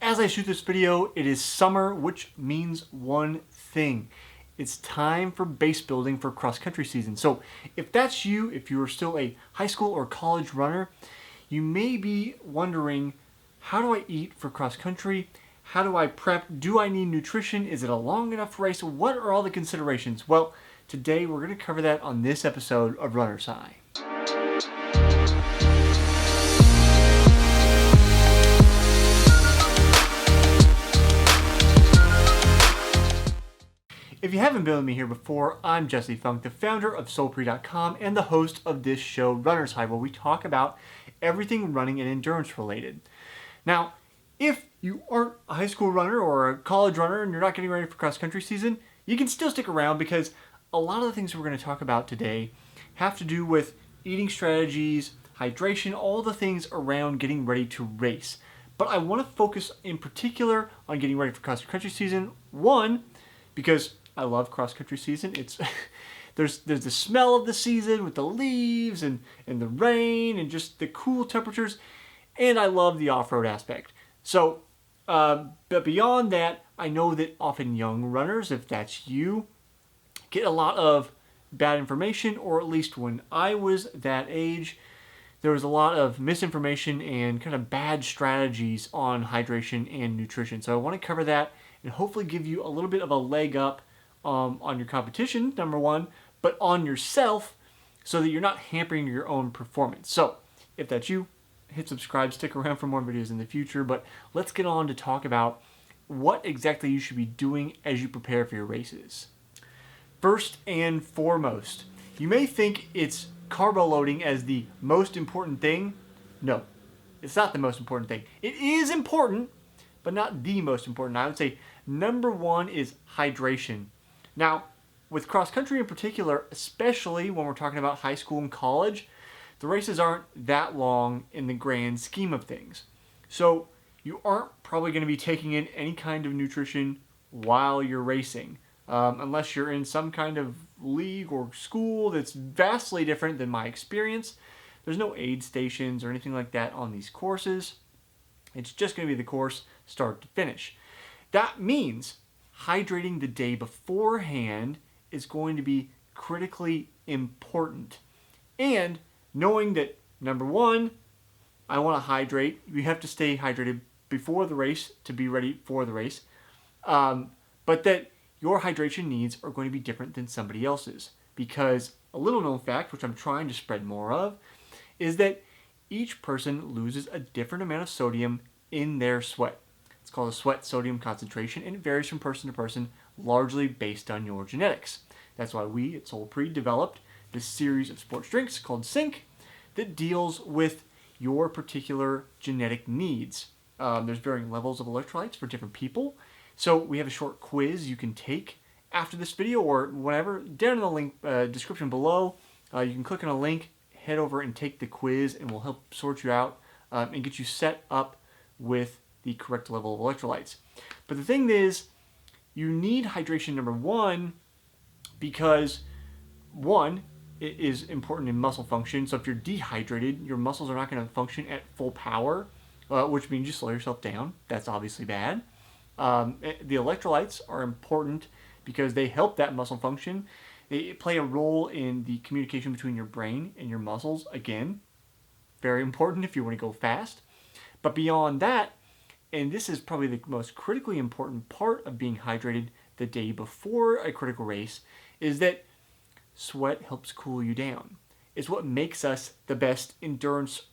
As I shoot this video, it is summer, which means one thing. It's time for base building for cross-country season. So if that's you, if you're still a high school or college runner, you may be wondering, how do I eat for cross-country? How do I prep? Do I need nutrition? Is it a long enough race? What are all the considerations? Well, today we're going to cover that on this episode of Runner's High. If you haven't been with me here before, I'm Jesse Funk, the founder of Soulpre.com and the host of this show, Runner's High, where we talk about everything running and endurance related. Now, if you aren't a high school runner or a college runner and you're not getting ready for cross-country season, you can still stick around because a lot of the things we're going to talk about today have to do with eating strategies, hydration, all the things around getting ready to race. But I want to focus in particular on getting ready for cross-country season. One, because I love cross-country season. It's there's the smell of the season with the leaves and the rain and just the cool temperatures, and I love the off-road aspect. So, but beyond that, I know that often young runners, if that's you, get a lot of bad information, or at least when I was that age, there was a lot of misinformation and kind of bad strategies on hydration and nutrition. So I want to cover that and hopefully give you a little bit of a leg up on your competition, number one, but on yourself so that you're not hampering your own performance. So if that's you, hit subscribe, stick around for more videos in the future, but let's get on to talk about what exactly you should be doing as you prepare for your races. First and foremost, you may think it's carbo loading as the most important thing. No, it's not the most important thing. It is important, but not the most important. I would say number one is hydration. Now, with cross-country in particular, especially when we're talking about high school and college, the races aren't that long in the grand scheme of things. So you aren't probably going to be taking in any kind of nutrition while you're racing, unless you're in some kind of league or school that's vastly different than my experience. There's no aid stations or anything like that on these courses. It's just going to be the course start to finish. That means hydrating the day beforehand is going to be critically important. And knowing that, number one, I want to hydrate. You have to stay hydrated before the race to be ready for the race. But that your hydration needs are going to be different than somebody else's. Because a little known fact, which I'm trying to spread more of, is that each person loses a different amount of sodium in their sweat. It's called a sweat sodium concentration, and it varies from person to person, largely based on your genetics. That's why we at Soulpre developed this series of sports drinks called Sync that deals with your particular genetic needs. There's varying levels of electrolytes for different people. So we have a short quiz you can take after this video or whatever. Down in the link description below, you can click on a link, head over and take the quiz, and we'll help sort you out and get you set up with the correct level of electrolytes. But the thing is, you need hydration, number one, because one, it is important in muscle function. So if you're dehydrated, your muscles are not going to function at full power, which means you slow yourself down. That's obviously bad. The electrolytes are important because they help that muscle function. They play a role in the communication between your brain and your muscles. Again, very important if you want to go fast. But beyond that, and this is probably the most critically important part of being hydrated the day before a critical race, is that sweat helps cool you down. It's what makes us the best endurance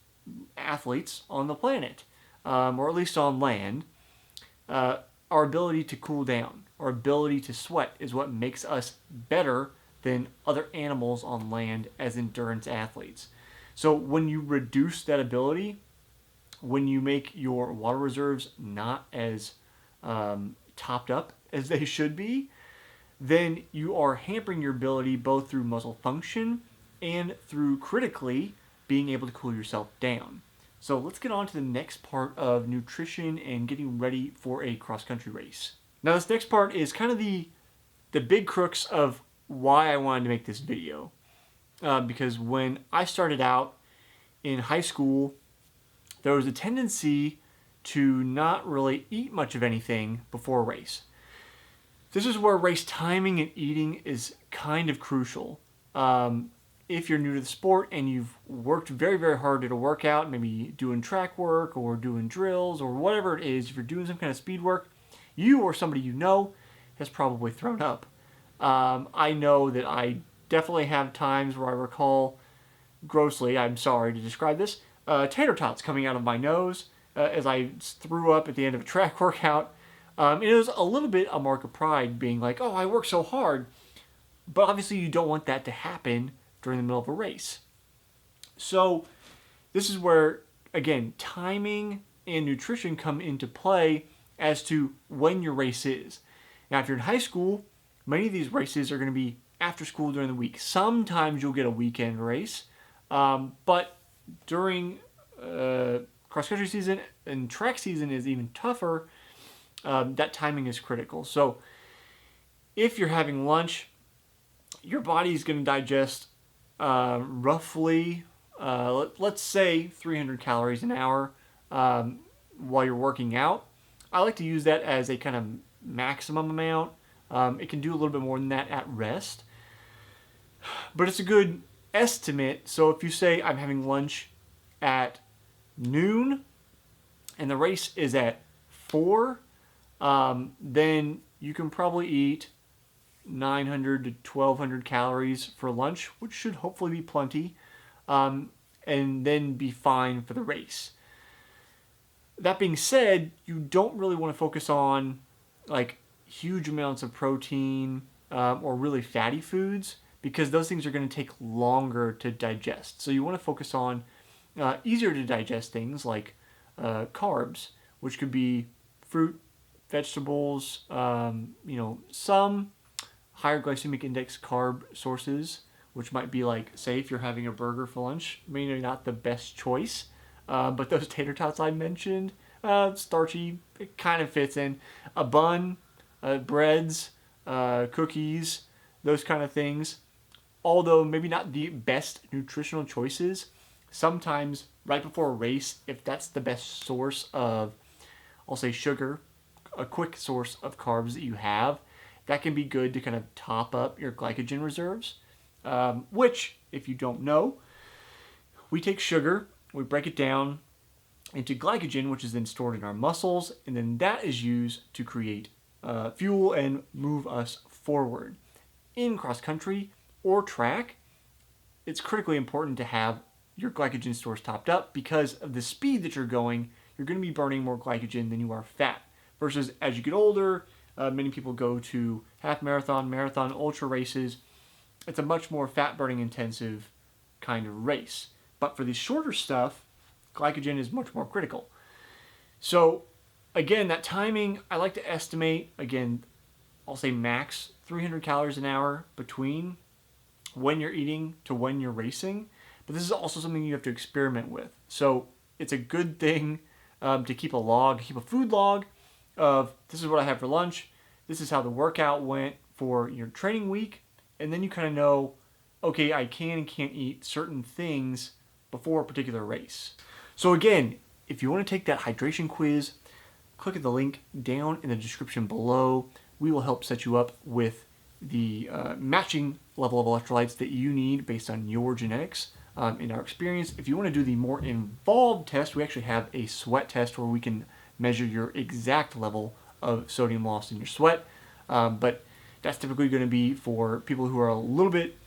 athletes on the planet, or at least on land. Our ability to cool down, our ability to sweat is what makes us better than other animals on land as endurance athletes. So when you reduce that ability, when you make your water reserves not as topped up as they should be, then you are hampering your ability both through muscle function and through critically being able to cool yourself down. So let's get on to the next part of nutrition and getting ready for a cross-country race. Now this next part is kind of the big crux of why I wanted to make this video. Because when I started out in high school, there was a tendency to not really eat much of anything before a race. This is where race timing and eating is kind of crucial. If you're new to the sport and you've worked very, very hard at a workout, maybe doing track work or doing drills or whatever it is, if you're doing some kind of speed work, you or somebody you know has probably thrown up. I know that I definitely have times where I recall grossly, I'm sorry to describe this, tater tots coming out of my nose as I threw up at the end of a track workout. It was a little bit a mark of pride, being like, oh, I worked so hard. But obviously you don't want that to happen during the middle of a race. So this is where, again, timing and nutrition come into play as to when your race is. Now, if you're in high school, many of these races are going to be after school during the week. Sometimes you'll get a weekend race, but during cross-country season and track season is even tougher. That timing is critical. So if you're having lunch, your body's going to digest roughly, let's say 300 calories an hour while you're working out. I like to use that as a kind of maximum amount. It can do a little bit more than that at rest, but it's a good estimate. So if you say I'm having lunch at noon and the race is at 4, then you can probably eat 900 to 1200 calories for lunch, which should hopefully be plenty, and then be fine for the race. That being said, you don't really want to focus on like huge amounts of protein or really fatty foods, because those things are going to take longer to digest. So you want to focus on easier to digest things like carbs, which could be fruit, vegetables, some higher glycemic index carb sources, which might be like, say, if you're having a burger for lunch, maybe not the best choice, but those tater tots I mentioned, starchy, it kind of fits in. A bun, breads, cookies, those kind of things. Although maybe not the best nutritional choices, sometimes right before a race, if that's the best source of, I'll say, sugar, a quick source of carbs that you have, that can be good to kind of top up your glycogen reserves, which, if you don't know, we take sugar, we break it down into glycogen, which is then stored in our muscles, and then that is used to create fuel and move us forward. In cross-country or track, it's critically important to have your glycogen stores topped up, because of the speed that you're going to be burning more glycogen than you are fat. Versus as you get older, many people go to half marathon, marathon, ultra races. It's a much more fat burning intensive kind of race. But for the shorter stuff, glycogen is much more critical. So again, that timing, I like to estimate, again, I'll say max 300 calories an hour between when you're eating to when you're racing. But this is also something you have to experiment with. So it's a good thing to keep a log, keep a food log of, this is what I had for lunch, this is how the workout went for your training week, and then you kind of know, okay, I can and can't eat certain things before a particular race. So again, if you want to take that hydration quiz, click at the link down in the description below. We will help set you up with the matching level of electrolytes that you need based on your genetics. In our experience, if you want to do the more involved test, we actually have a sweat test where we can measure your exact level of sodium loss in your sweat. But that's typically going to be for people who are a little bit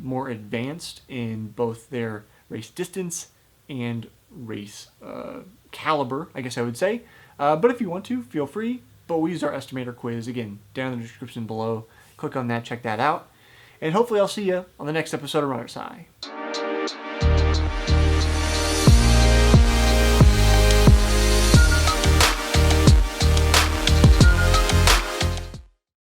more advanced in both their race distance and race caliber, I guess I would say. But if you want to, feel free. But we use our estimator quiz, again, down in the description below. Click on that, check that out. And hopefully I'll see you on the next episode of Runner's High.